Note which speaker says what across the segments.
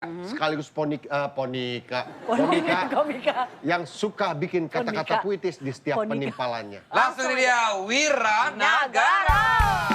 Speaker 1: Sekaligus Komika yang suka bikin kata-kata puitis di setiap penimpalannya.
Speaker 2: Langsung dia Wira Nagara.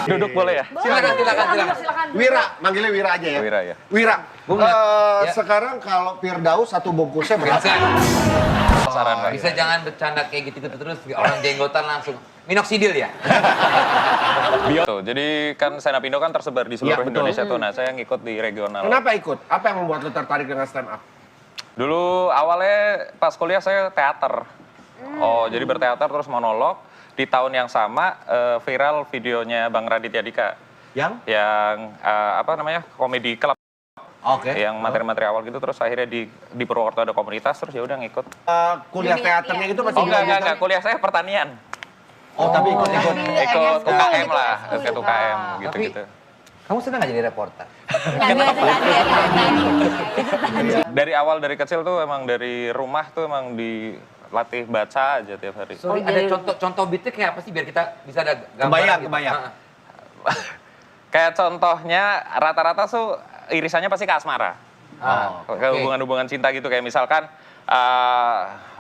Speaker 3: Duduk boleh ya?
Speaker 2: Silakan.
Speaker 1: Wira, manggilnya Wira aja ya.
Speaker 3: Wira ya.
Speaker 1: Wira.
Speaker 2: Ya.
Speaker 1: Sekarang kalau Firdaus satu bungkusnya berapa?
Speaker 3: Saran Pak.
Speaker 2: Bisa jangan bercanda kayak gitu terus orang jenggotan langsung minoxidil ya.
Speaker 3: Tuh, jadi kan stand up Indo kan tersebar di seluruh Indonesia tuh. Nah, saya ngikut di regional.
Speaker 1: Kenapa ikut? Apa yang membuat lo tertarik dengan stand up?
Speaker 3: Dulu awalnya pas kuliah saya teater. Oh, jadi berteater terus monolog. Di tahun yang sama viral videonya Bang Raditya Dika.
Speaker 1: Yang
Speaker 3: komedi klub.
Speaker 1: Oke.
Speaker 3: Yang materi-materi awal gitu, terus akhirnya di Purwokerto ada komunitas, terus ya udah ngikut.
Speaker 1: Kuliah teaternya itu masih
Speaker 3: Enggak, kuliah saya pertanian.
Speaker 1: Oh, tapi ikut
Speaker 3: Ikut UKM lah, ikut UKM gitu-gitu.
Speaker 2: Kamu senang gak jadi reporter?
Speaker 3: Dari awal dari kecil tuh emang dari rumah tuh emang dilatih baca aja tiap hari.
Speaker 2: Sorry, ada contoh beatnya kayak apa sih biar kita bisa ada gambaran?
Speaker 1: Kebayang.
Speaker 3: Kayak contohnya rata-rata tuh irisannya pasti ke asmara. Ke hubungan-hubungan cinta gitu, kayak misalkan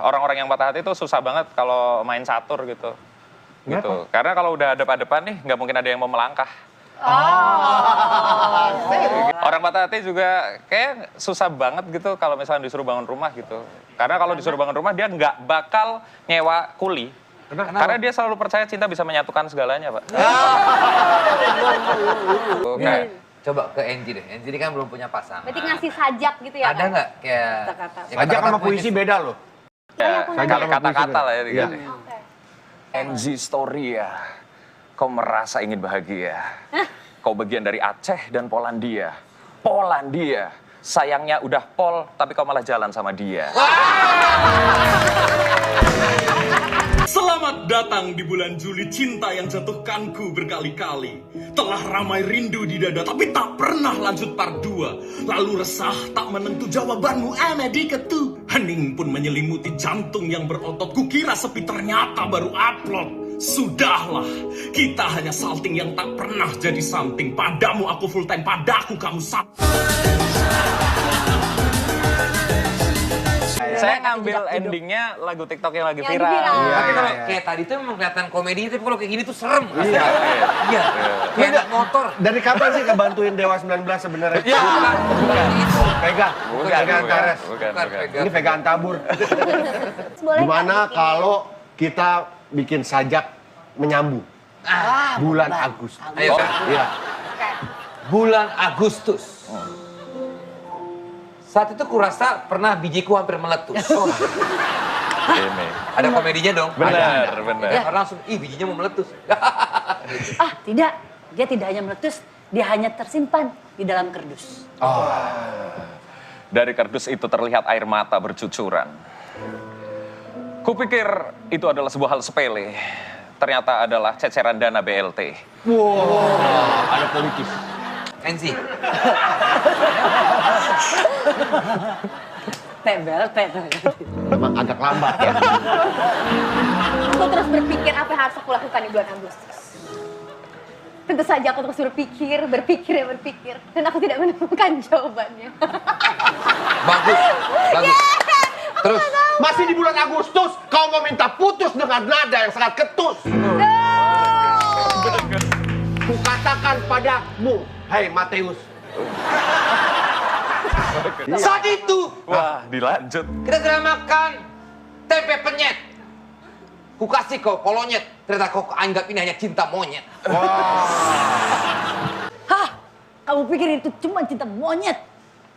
Speaker 3: orang-orang yang patah hati itu susah banget kalau main catur gitu. Karena kalau udah depan-depan nih nggak mungkin ada yang mau melangkah. Orang patah hati juga kayak susah banget gitu kalau misalnya disuruh bangun rumah gitu. Karena kalau disuruh bangun rumah dia nggak bakal nyewa kuli. Karena dia selalu percaya cinta bisa menyatukan segalanya, Pak.
Speaker 2: Coba ke Enji deh. Enji kan belum punya pasangan.
Speaker 4: Berarti ngasih sajak gitu ya?
Speaker 2: Ada nggak kayak
Speaker 1: Sajak sama puisi beda loh.
Speaker 3: Ya, kata-kata lah ya.
Speaker 1: Iya.
Speaker 3: NZ Story ya. Kau merasa ingin bahagia. Kau bagian dari Aceh dan Polandia. Polandia. Sayangnya udah pol, tapi kau malah jalan sama dia.
Speaker 5: Selamat datang di bulan Juli, cinta yang jatuhkanku berkali-kali. Telah ramai rindu di dada, tapi tak pernah lanjut part 2. Lalu resah tak menentu jawabanmu, ana diketu. Hening pun menyelimuti jantung yang berotot. Kukira sepi, ternyata baru upload. Sudahlah, kita hanya salting yang tak pernah jadi something. Padamu aku full time, padaku kamu
Speaker 3: Saya ngambil endingnya lagu TikTok yang lagi
Speaker 4: Yang
Speaker 3: viral.
Speaker 4: viral.
Speaker 2: Tapi kalau kayak tadi tuh memang kelihatan komedi, tapi kalau kayak gini tuh serem. Iya. Kayak anak motor.
Speaker 1: Dari kapan sih ngebantuin Dewa 19 sebenarnya?
Speaker 3: Iya.
Speaker 1: Vega. Vega Antares.
Speaker 3: Bukan.
Speaker 1: Ini Vega Antabur. Gimana kalau kita bikin sajak menyambung? Bulan Agustus.
Speaker 2: Ayo.
Speaker 1: Iya.
Speaker 2: Bulan Agustus. Saat itu kurasa pernah bijiku hampir meletus.
Speaker 3: Ini.
Speaker 2: Ada komedinya dong.
Speaker 3: Benar.
Speaker 2: Ya, orang langsung, bijinya mau meletus.
Speaker 6: Tidak. Dia tidak hanya meletus, dia hanya tersimpan di dalam kardus.
Speaker 3: Dari kardus itu terlihat air mata bercucuran. Kupikir itu adalah sebuah hal sepele. Ternyata adalah ceceran dana BLT.
Speaker 1: Ada politis.
Speaker 2: Enzi.
Speaker 6: BLT.
Speaker 1: Memang agak lambat ya.
Speaker 4: Aku terus berpikir apa yang harus aku lakukan di bulan Agustus. Tentu saja aku terus berpikir. Dan aku tidak menemukan jawabannya.
Speaker 2: Bagus. Terus.
Speaker 1: Masih di bulan Agustus, kau meminta putus dengan nada yang sangat ketus. Kukatakan padamu, hai Mateus.
Speaker 2: Saat itu.
Speaker 3: Wah, dilanjut.
Speaker 2: Kita sedang makan tempe penyet. Ku kasih kau kolonyet. Ternyata kau anggap ini hanya cinta monyet.
Speaker 6: Hah? Kamu pikir itu cuma cinta monyet?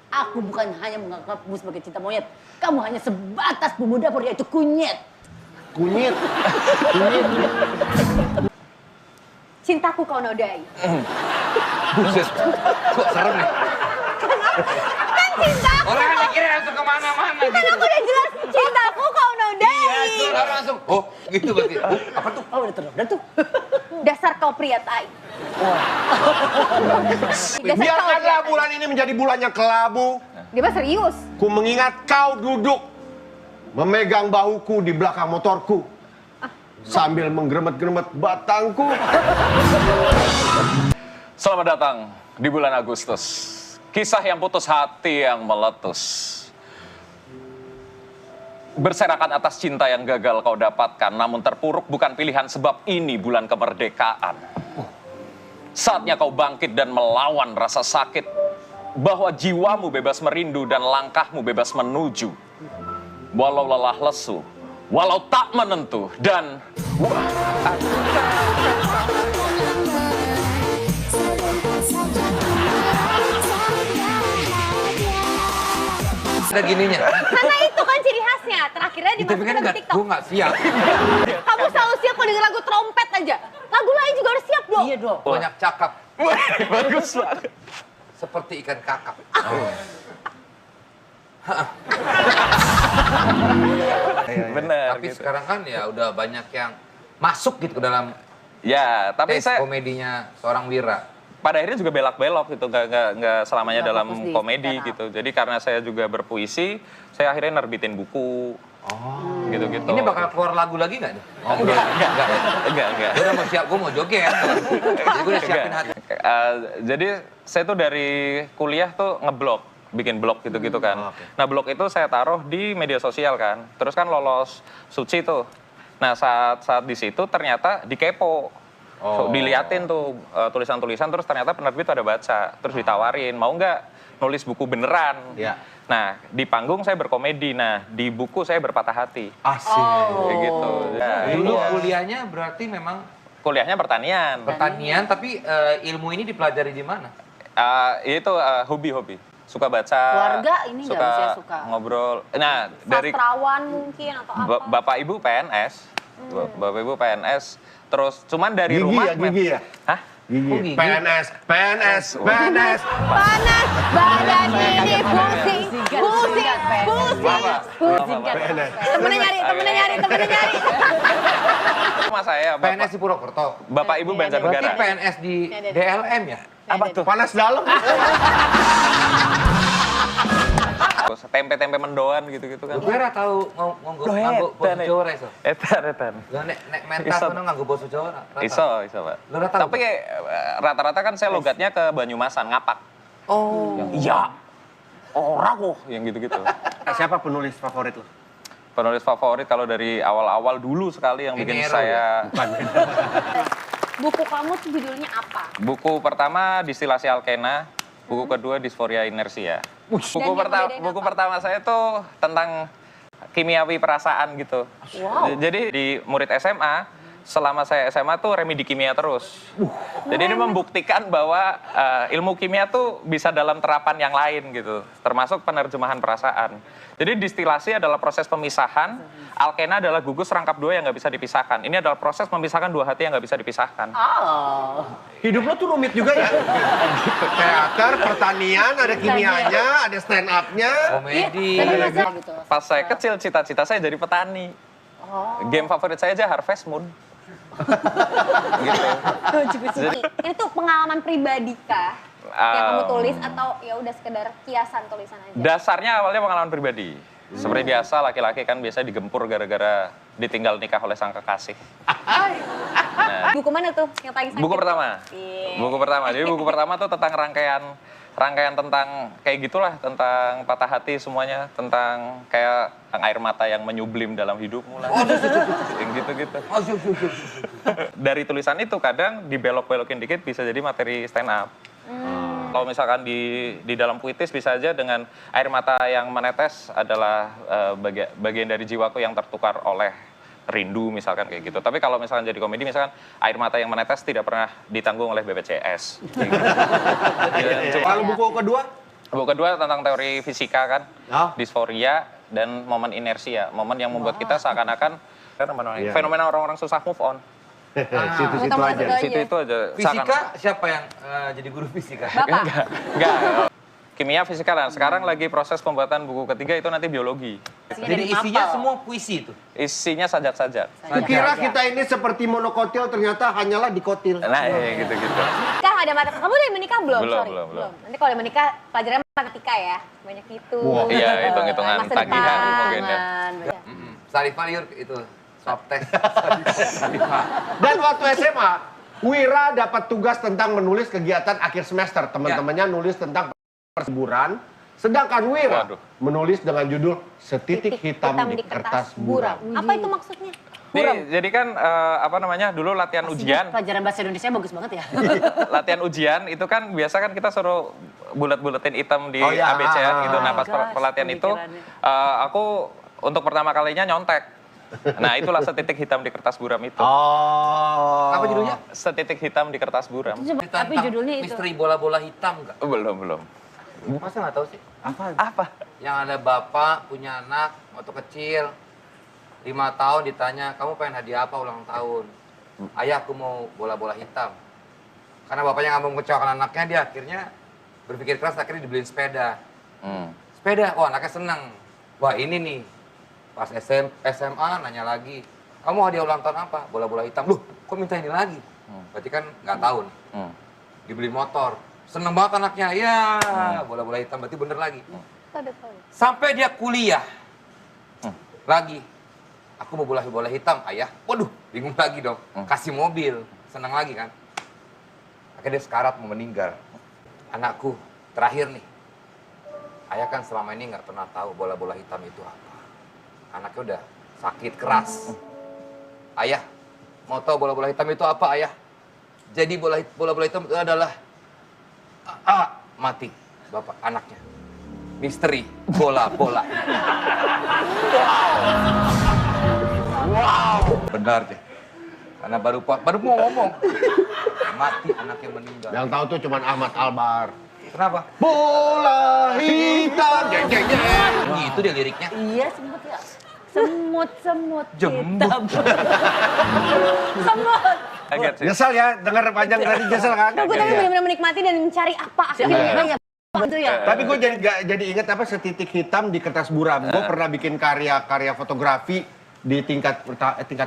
Speaker 6: Aku bukan hanya menganggapmu sebagai cinta monyet. Kamu hanya sebatas bumbu dapur, yaitu kunyit.
Speaker 1: Kunyit.
Speaker 4: Cintaku kau nodai.
Speaker 2: Buset. Kok serem nih?
Speaker 4: Kan cintaku.
Speaker 2: Orang mikirnya langsung kemana-mana
Speaker 4: Kan
Speaker 2: gitu.
Speaker 4: aku udah jelas, cintaku kau nodai.
Speaker 2: Iya, orang langsung, gitu berarti. Apa tuh?
Speaker 6: Oh, udah tuh.
Speaker 4: Dasar kau pria tai. Dasar kau
Speaker 1: Biarkanlah
Speaker 4: pria tai.
Speaker 1: bulan ini menjadi bulan yang kelabu.
Speaker 4: Dia mah serius.
Speaker 1: Ku mengingat kau duduk memegang bahuku di belakang motorku sambil menggeremet-geremet batangku.
Speaker 3: Selamat datang di bulan Agustus. Kisah yang putus hati yang meletus. Berserakan atas cinta yang gagal kau dapatkan, namun terpuruk bukan pilihan sebab ini bulan kemerdekaan. Saatnya kau bangkit dan melawan rasa sakit, bahwa jiwamu bebas merindu dan langkahmu bebas menuju. Walau lelah lesu, walau tak menentu, dan
Speaker 2: Ada gininya.
Speaker 4: Karena itu kan ciri khasnya. Terakhirnya
Speaker 2: Tapi kan
Speaker 4: dimasukin ke TikTok.
Speaker 2: gue nggak siap.
Speaker 4: Kamu selalu siap kalau denger lagu trompet aja. Lagu lain juga harus siap dong.
Speaker 6: Iya dong.
Speaker 2: Banyak cakap.
Speaker 3: bagus banget.
Speaker 2: Seperti ikan kakap.
Speaker 3: Bener.
Speaker 2: Tapi
Speaker 3: gitu.
Speaker 2: sekarang kan ya udah banyak yang masuk gitu ke dalam
Speaker 3: Ya, tapi
Speaker 2: taste
Speaker 3: saya
Speaker 2: komedinya seorang Wira.
Speaker 3: pada akhirnya juga belak-belok gitu, nggak selamanya
Speaker 6: Nggak
Speaker 3: dalam
Speaker 6: fokus di
Speaker 3: komedi
Speaker 6: stand up.
Speaker 3: gitu. Jadi karena saya juga berpuisi, saya akhirnya nerbitin buku. Gitu-gitu.
Speaker 2: Ini bakal keluar lagu lagi nggak nih? Ngobrol.
Speaker 3: Enggak.
Speaker 2: Gue udah mau siap, gue mau joget. Jadi gue udah siapin hati.
Speaker 3: Jadi saya tuh dari kuliah tuh ngeblog, bikin blog gitu-gitu kan. Nah blog itu saya taruh di media sosial kan. Terus kan lolos Suci tuh. Nah saat di situ ternyata dikepo. So, diliatin tuh tulisan-tulisan, terus ternyata penerbit pada baca. Terus ditawarin, mau nggak nulis buku beneran?
Speaker 1: Ya.
Speaker 3: Nah di panggung saya berkomedi, nah di buku saya berpatah hati.
Speaker 1: Asik.
Speaker 3: Kayak gitu. Ya,
Speaker 2: Dulu
Speaker 3: iya.
Speaker 2: kuliahnya berarti memang
Speaker 3: Kuliahnya pertanian.
Speaker 2: pertanian, tapi ilmu ini dipelajari di mana?
Speaker 3: Itu hobi-hobi. Suka baca.
Speaker 6: Keluarga ini nggak bisa suka.
Speaker 3: Ngobrol. Nah, dari
Speaker 4: Sastrawan mungkin atau apa.
Speaker 3: Bapak Ibu PNS. Bapak Ibu PNS. Terus cuman dari
Speaker 1: Gigi
Speaker 3: rumah.
Speaker 1: ya, gigi ya?
Speaker 3: Hah?
Speaker 1: Gigi.
Speaker 2: Oh, gigi.
Speaker 1: PNS, PNS, PNS.
Speaker 4: Panas badan ini pusing, pusing, pusing, pusing.
Speaker 1: PNS.
Speaker 4: Temennya nyari.
Speaker 3: Rumah saya,
Speaker 2: PNS di Purwokerto.
Speaker 3: Bapak Ibu
Speaker 2: Berarti
Speaker 3: Banjarnegara.
Speaker 2: PNS di DLM ya?
Speaker 3: Apa tuh?
Speaker 1: Panas dalam.
Speaker 3: Tempe-tempe mendoan gitu-gitu kan.
Speaker 2: Gue ora tahu nganggo basa Jawa ra iso.
Speaker 3: Etan.
Speaker 2: Lah nek mentas
Speaker 3: Iso.
Speaker 2: ngono nganggo basa Jawa ra tahu.
Speaker 3: Iso, Pak.
Speaker 2: Lu ora tahu?
Speaker 3: Tapi rata-rata kan saya logatnya ke Banyumasan, ngapak.
Speaker 2: Oh.
Speaker 3: Iya. Ora kok yang gitu-gitu.
Speaker 1: Siapa penulis favorit lo?
Speaker 3: Penulis favorit kalau dari awal-awal dulu sekali yang bikin
Speaker 2: Enero,
Speaker 3: saya...
Speaker 4: Buku kamu tuh judulnya apa?
Speaker 3: Buku pertama Distilasi Alkena, buku kedua Disforia Inersia.
Speaker 4: Dan yang membedain
Speaker 3: Buku
Speaker 4: apa?
Speaker 3: pertama saya tuh tentang kimiawi perasaan gitu.
Speaker 4: Wow.
Speaker 3: Jadi di murid SMA, selama saya SMA tuh remedi kimia terus. Jadi ini membuktikan bahwa ilmu kimia tuh bisa dalam terapan yang lain gitu, termasuk penerjemahan perasaan. Jadi distilasi adalah proses pemisahan, alkena adalah gugus rangkap dua yang nggak bisa dipisahkan. Ini adalah proses memisahkan dua hati yang nggak bisa dipisahkan.
Speaker 6: Oh.
Speaker 1: Hidup lo tuh rumit juga ya. Teater, pertanian, ada kimianya, ada stand up-nya.
Speaker 2: Komedi.
Speaker 6: Tapi masa gitu.
Speaker 3: Pas saya kecil, cita-cita saya jadi petani. Game favorit saya aja Harvest Moon. Gitu.
Speaker 4: Ini tuh pengalaman pribadi kah? Yang kamu tulis atau ya udah sekedar kiasan tulisan aja?
Speaker 3: Dasarnya awalnya pengalaman pribadi. Seperti biasa, laki-laki kan biasa digempur gara-gara ditinggal nikah oleh sang kekasih.
Speaker 4: Buku mana tuh yang paling sakit?
Speaker 3: Buku pertama.
Speaker 4: Iya.
Speaker 3: Buku pertama. Jadi buku pertama tuh tentang rangkaian tentang kayak gitulah, tentang patah hati semuanya, tentang kayak air mata yang menyublim dalam hidupmu lah. Yang gitu-gitu. Dari tulisan itu kadang dibelok-belokin dikit bisa jadi materi stand up. Kalau misalkan di dalam puitis bisa aja dengan air mata yang menetes adalah bagian dari jiwaku yang tertukar oleh rindu misalkan kayak gitu. Tapi kalau misalkan jadi komedi misalkan air mata yang menetes tidak pernah ditanggung oleh BPJS. Gitu.
Speaker 1: Kalau buku kedua?
Speaker 3: Buku kedua tentang teori fisika kan,
Speaker 1: Oh.
Speaker 3: disforia dan momen inersia, momen yang membuat kita seakan-akan fenomena orang-orang susah move on.
Speaker 1: Situ-situ
Speaker 4: Teman-teman
Speaker 1: aja.
Speaker 4: itu
Speaker 3: Situ itu aja.
Speaker 2: Fisika siapa yang jadi guru fisika?
Speaker 4: Bapak?
Speaker 3: Enggak. Kimia fisika lah. Sekarang lagi proses pembuatan buku ketiga itu nanti biologi.
Speaker 2: Jadi isinya semua puisi itu.
Speaker 3: Isinya sajak-sajak.
Speaker 1: Kukira kita ini seperti monokotil, ternyata hanyalah dikotil.
Speaker 3: Nah, ya gitu-gitu.
Speaker 4: Nikah ada matematika. Kamu udah menikah belum?
Speaker 3: Belum,
Speaker 4: Sorry,
Speaker 3: belum.
Speaker 4: Nanti kalau udah menikah pelajaran matematika ya. Banyak itu.
Speaker 1: Wow.
Speaker 3: Iya, hitung-hitungan
Speaker 4: Masa
Speaker 3: tagihan
Speaker 4: depan.
Speaker 3: mungkin ya.
Speaker 2: Sarifah liur itu swab test.
Speaker 1: Dan waktu SMA, Wira dapat tugas tentang menulis kegiatan akhir semester. Teman-temannya nulis tentang perseburan, sedangkan Wira
Speaker 3: Waduh.
Speaker 1: menulis dengan judul Setitik Hitam di Kertas Buram.
Speaker 4: Apa itu maksudnya?
Speaker 3: Jadi kan apa namanya dulu latihan ujian.
Speaker 6: Pelajaran bahasa Indonesia bagus banget ya.
Speaker 3: Latihan ujian itu kan biasa kan kita suruh bulat-bulatin hitam di
Speaker 1: Oh, iya.
Speaker 3: ABC-an gitu. Nah, pas
Speaker 6: Gas,
Speaker 3: pelatihan itu
Speaker 6: pemikirannya.
Speaker 3: aku untuk pertama kalinya nyontek. Nah, itulah setitik hitam di kertas buram itu.
Speaker 1: Oh.
Speaker 2: Apa judulnya?
Speaker 3: Setitik hitam di kertas buram.
Speaker 6: Tapi judulnya itu.
Speaker 2: Misteri bola-bola hitam nggak?
Speaker 3: Belum.
Speaker 2: Masa nggak tahu sih?
Speaker 3: Apa?
Speaker 2: Yang ada bapak punya anak waktu kecil 5 tahun ditanya, kamu pengen hadiah apa ulang tahun? Ayah, aku mau bola-bola hitam. Karena bapaknya nggak mau mengecewakan anaknya, dia akhirnya berpikir keras, akhirnya dibeliin sepeda. Sepeda, wah anaknya senang. Wah ini nih, pas SMA nanya lagi, kamu hadiah ulang tahun apa? Bola-bola hitam. Loh, kok minta ini lagi? Berarti kan nggak tahu nih. Dibeli motor. Seneng banget anaknya, ya bola-bola hitam, berarti bener lagi. Sampai dia kuliah. Lagi. Aku mau bola hitam, ayah. Waduh, bingung lagi dong. Kasih mobil, senang lagi kan. Akhirnya dia sekarat mau meninggal. Anakku, terakhir nih. Ayah kan selama ini nggak pernah tahu bola-bola hitam itu apa. Anaknya udah sakit keras. Ayah, mau tahu bola-bola hitam itu apa, ayah? Jadi bola-bola hitam itu adalah mati bapak anaknya. Misteri bola-bola. Wow, benar deh. Karena baru mau ngomong, mati anak yang meninggal.
Speaker 1: Yang tahu tuh cuman Ahmad Albar.
Speaker 2: Kenapa?
Speaker 1: Bola hitam, jeng jeng jeng.
Speaker 2: Gitu dia liriknya.
Speaker 6: Iya, semut ya. Semut
Speaker 2: Jembut.
Speaker 6: hitam. Semut.
Speaker 3: Kaget sih.
Speaker 1: Nyesel ya, dengar panjang tadi nyesel kan?
Speaker 4: Gue tadi benar-benar menikmati dan mencari apa akhirnya.
Speaker 6: Itu ya.
Speaker 1: Tapi gue jadi ingat apa setitik hitam di kertas buram. Gue pernah bikin karya fotografi di tingkat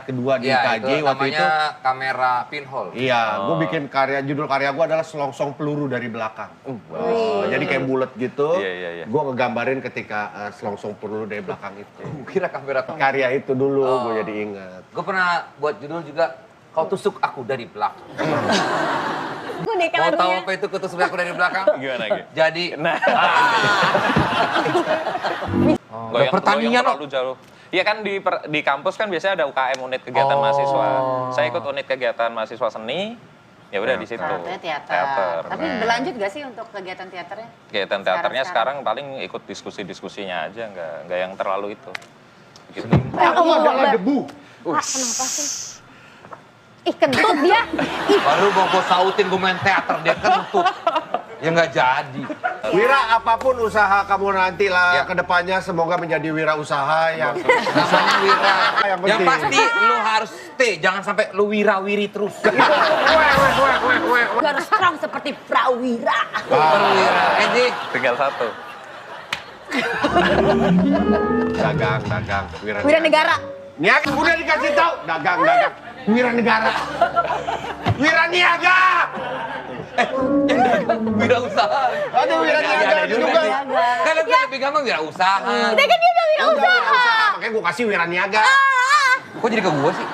Speaker 1: kedua di
Speaker 2: Iya,
Speaker 1: KJ
Speaker 2: itu
Speaker 1: waktu itu.
Speaker 2: namanya kamera pinhole.
Speaker 1: Iya, gue bikin judul karya gue adalah selongsong peluru dari belakang. Jadi kayak bulat gitu.
Speaker 3: Iya.
Speaker 1: Gue ngegambarin ketika selongsong peluru dari belakang itu.
Speaker 2: Kira kamera
Speaker 1: Karya itu dulu gue jadi ingat.
Speaker 2: Gue pernah buat judul juga, kau tusuk aku dari belakang.
Speaker 4: Gue deh
Speaker 2: Mau tahu
Speaker 4: lagunya.
Speaker 2: apa itu kau tusuk aku dari belakang?
Speaker 3: Gimana gitu?
Speaker 2: Jadi,
Speaker 3: Nah,
Speaker 2: udah pertandingan
Speaker 3: terlalu jauh. Iya kan di kampus kan biasanya ada UKM, unit kegiatan mahasiswa. Saya ikut unit kegiatan mahasiswa seni. Ya udah di situ.
Speaker 6: Katanya teater. Tapi berlanjut gak sih untuk kegiatan teaternya?
Speaker 3: Kegiatan teaternya sekarang paling ikut diskusi-diskusinya aja, nggak yang terlalu itu. Gitu.
Speaker 1: Aku adalah debu.
Speaker 4: Pak, kenapa sih? Ih, kentut dia. Ih,
Speaker 2: baru mau gue sautin gue main teater, dia kentut. Ya nggak jadi.
Speaker 1: Wira, apapun usaha kamu nanti lah
Speaker 2: Ya.
Speaker 1: kedepannya semoga menjadi wira usaha yang
Speaker 2: Namanya wira.
Speaker 1: Yang
Speaker 2: Yang
Speaker 1: penting.
Speaker 2: pasti lu harus stay, jangan sampai lu wira-wiri terus.
Speaker 6: Gue harus strong seperti prawira.
Speaker 2: Wira. Eji,
Speaker 3: Tinggal satu.
Speaker 1: dagang
Speaker 4: Wira negara.
Speaker 1: Niaga udah dikasih tahu dagang wira negara wira niaga
Speaker 2: wira usaha.
Speaker 1: ada wira niaga
Speaker 2: Ada
Speaker 1: itu
Speaker 2: juga.
Speaker 1: juga
Speaker 2: Kan lebih gampang wira usaha.
Speaker 4: Kita kan dia udah wira usaha.
Speaker 1: makanya gue kasih wira niaga
Speaker 2: Kok jadi ke gua sih?